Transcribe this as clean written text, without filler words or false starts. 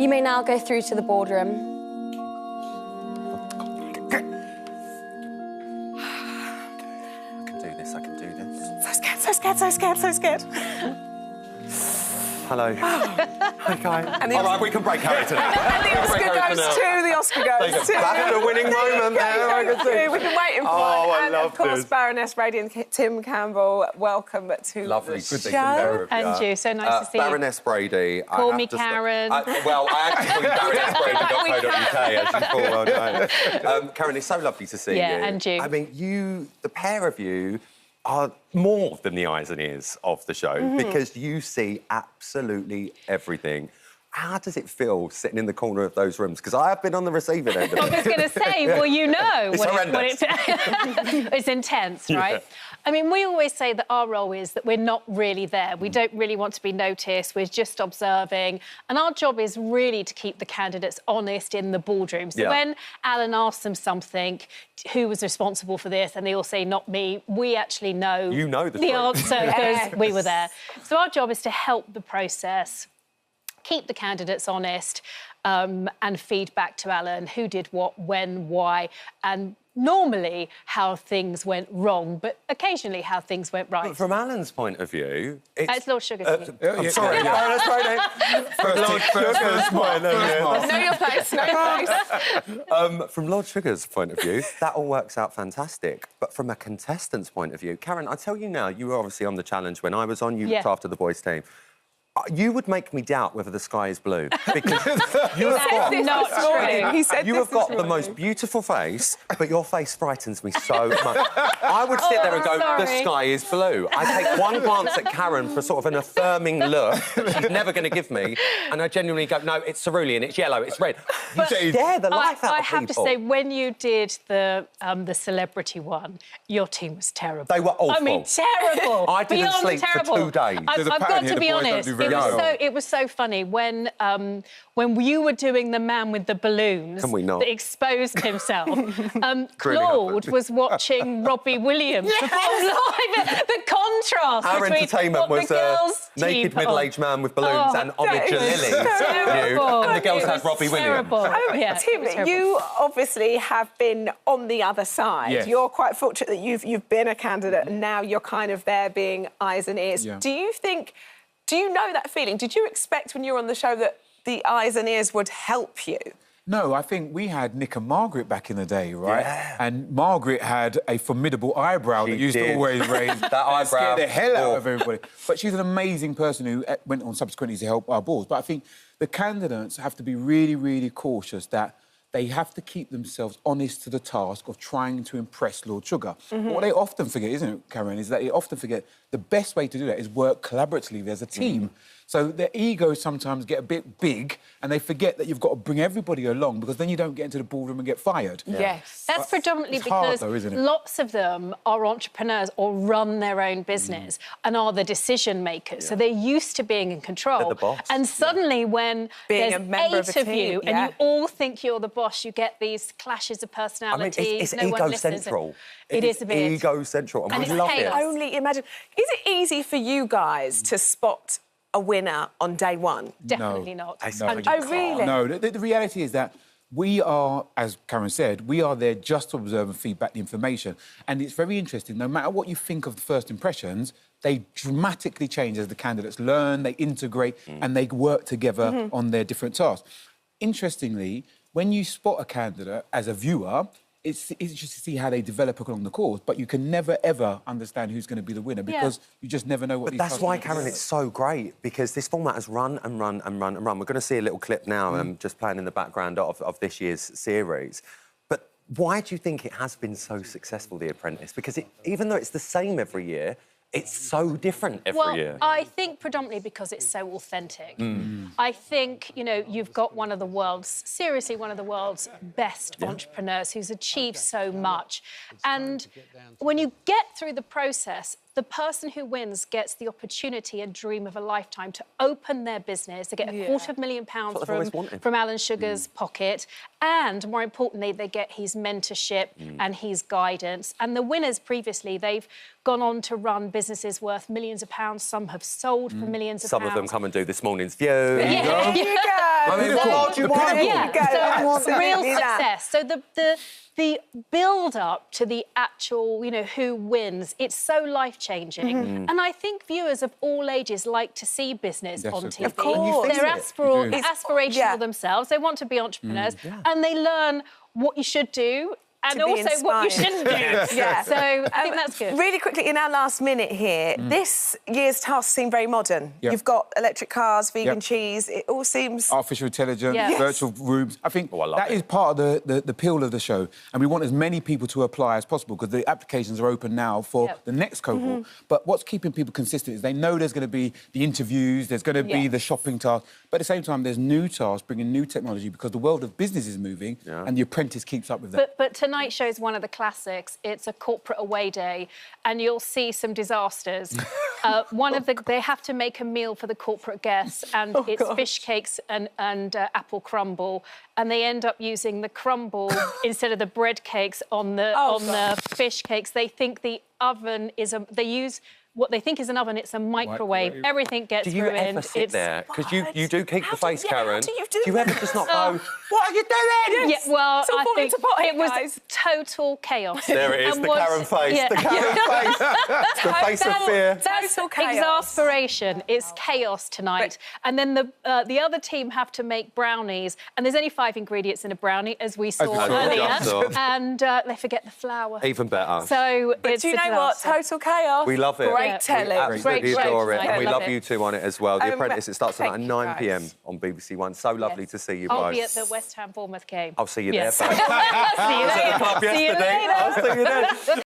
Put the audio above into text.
You may now go through to the boardroom. I can do this, I can do this. So scared, so scared, so scared, so scared. Hello. Hi, guys. All right, we can break character now. And the Oscar goes to, the Oscar goes to. That's a winning moment there, I can see. We've been waiting for Oh, it. I And love of course, this. Baroness Brady and Tim Campbell, welcome to Lovely the to show. And you, so nice to see you. Baroness Brady. Call me Karren. Well, I actually call you baronessbrady.co.uk, as you full well know. Karren, it's so lovely to see you. Yeah, and you. I mean, the pair of you are more than the eyes and ears of the show because you see absolutely everything. How does it feel sitting in the corner of those rooms? Because I have been on the receiving end of it. I was going to say, well, you know It's horrendous. it's intense, right? Yeah. I mean, we always say that our role is that we're not really there. We don't really want to be noticed. We're just observing. And our job is really to keep the candidates honest in the boardroom. So when Alan asks them something, who was responsible for this, and they all say, not me, we actually know, You know the answer because we were there. So our job is to help the process, keep the candidates honest, and feed back to Alan who did what, when, why, and normally how things went wrong, but occasionally how things went right. But from Alan's point of view... It's Lord Sugar's I'm sorry, Baroness Brady. From Lord Sugar's point of view... Know your place, know your place. From Lord Sugar's point of view, that all works out fantastic. But from a contestant's point of view... Karren, I tell you now, you were obviously on the challenge when I was on. You looked after the boys' team. You would make me doubt whether the sky is blue because you have got, not true. He said you have got the most beautiful face, but your face frightens me so much. I would sit there and go, the sky is blue. I take one glance at Karren for sort of an affirming look she's never going to give me, and I genuinely go, no, it's cerulean, it's yellow, it's red. You scare the life out of people. I have to say, when you did the celebrity one, your team was terrible. They were awful. I mean, terrible. I didn't Beyond sleep terrible. for 2 days. I've got to be honest. It was so funny when you were doing the man with the balloons that exposed himself. Claude was watching Robbie Williams perform live. The contrast Our between entertainment what was the girls' a naked team middle-aged man with balloons and Omid Jalili. And the girls had Robbie Williams. Tim, you obviously have been on the other side. Yes. You're quite fortunate that you've been a candidate and now you're kind of there being eyes and ears. Yeah. Do you know that feeling? Did you expect when you were on the show that the eyes and ears would help you? No, I think we had Nick and Margaret back in the day, right? Yeah. And Margaret had a formidable eyebrow that used to always raise that eyebrow scare the hell out of everybody. But she's an amazing person who went on subsequently to help our boards. But I think the candidates have to be really, really cautious that they have to keep themselves honest to the task of trying to impress Lord Sugar. But what they often forget, isn't it, Karren, is that they often forget the best way to do that is work collaboratively as a team. So their egos sometimes get a bit big and they forget that you've got to bring everybody along because then you don't get into the ballroom and get fired. Yes. That's predominantly hard, because though, isn't it? lots of them are entrepreneurs or run their own business and are the decision makers. So they're used to being in control. They're the boss. And suddenly when Being there's a member 8 of a of you team, and you all think you're the boss, you get these clashes of I mean, personality. it's no one listens. ego-central. It is a bit. Ego-central, and we it's love chaos. it. Only imagine. Is it easy for you guys to spot a winner on day one? Definitely not. No. Oh, really? No, the reality is that we are, as Karren said, we are there just to observe and feedback the information. And it's very interesting, no matter what you think of the first impressions, they dramatically change as the candidates learn, they integrate, and they work together on their different tasks. Interestingly, when you spot a candidate as a viewer, it's just to see how they develop along the course, but you can never, ever understand who's going to be the winner because you just never know what But that's why, Karren, it's so great, because this format has run and run and run and run. We're going to see a little clip now, just playing in the background of this year's series. But why do you think it has been so successful, The Apprentice? Because even though it's the same every year, it's so different every year. I think predominantly because it's so authentic. I think, you know, you've got one of the world's best entrepreneurs who's achieved so much. And when you get through the process, the person who wins gets the opportunity and dream of a lifetime to open their business. They get a £250,000 from Alan Sugar's pocket, and more importantly, they get his mentorship and his guidance. And the winners previously, they've gone on to run businesses worth millions of pounds. Some have sold for millions of pounds. Some of them come and do this morning's View. There you go. I mean, what more do you want? So real success. So the build-up to the actual, you know, who wins, it's so life-changing. And I think viewers of all ages like to see business on TV. Of course. They're aspirational themselves. They want to be entrepreneurs. And they learn what you should do and also what you shouldn't do. So I think that's good. Really quickly, in our last minute here, this year's tasks seem very modern. You've got electric cars, vegan cheese. It all seems... Artificial intelligence, virtual rooms. I think that is part of the appeal of the show. And we want as many people to apply as possible because the applications are open now for the next cohort. But what's keeping people consistent is they know there's going to be the interviews, there's going to be the shopping tasks. But at the same time, there's new tasks, bringing new technology because the world of business is moving and The Apprentice keeps up with that. But tonight show's one of the classics. It's a corporate away day, and you'll see some disasters. They have to make a meal for the corporate guests, and it's fish cakes and apple crumble, and they end up using the crumble instead of the bread cakes on the fish cakes. They think the oven is they use what they think is an oven, it's a microwave. Everything gets ruined. Do you ever sit there? Because you do keep the face, Karren. Do you do you ever just not go, what are you doing? Yeah, well, I think it was total chaos. There it is, the Karren face. The Karren face. The face of fear. That's exasperation. It's chaos tonight. And then the other team have to make brownies, and there's only 5 ingredients in a brownie, as we saw earlier. And they forget the flour. Even better. So but do you know what? Total chaos. We love it. Great telly. We absolutely adore it. And we love it. you two on it as well. The Apprentice, it starts tonight at 9 p.m. on BBC One. So lovely to see you both. I'll be at the West Ham Bournemouth game. I'll see you there. See you later. I'll see you there.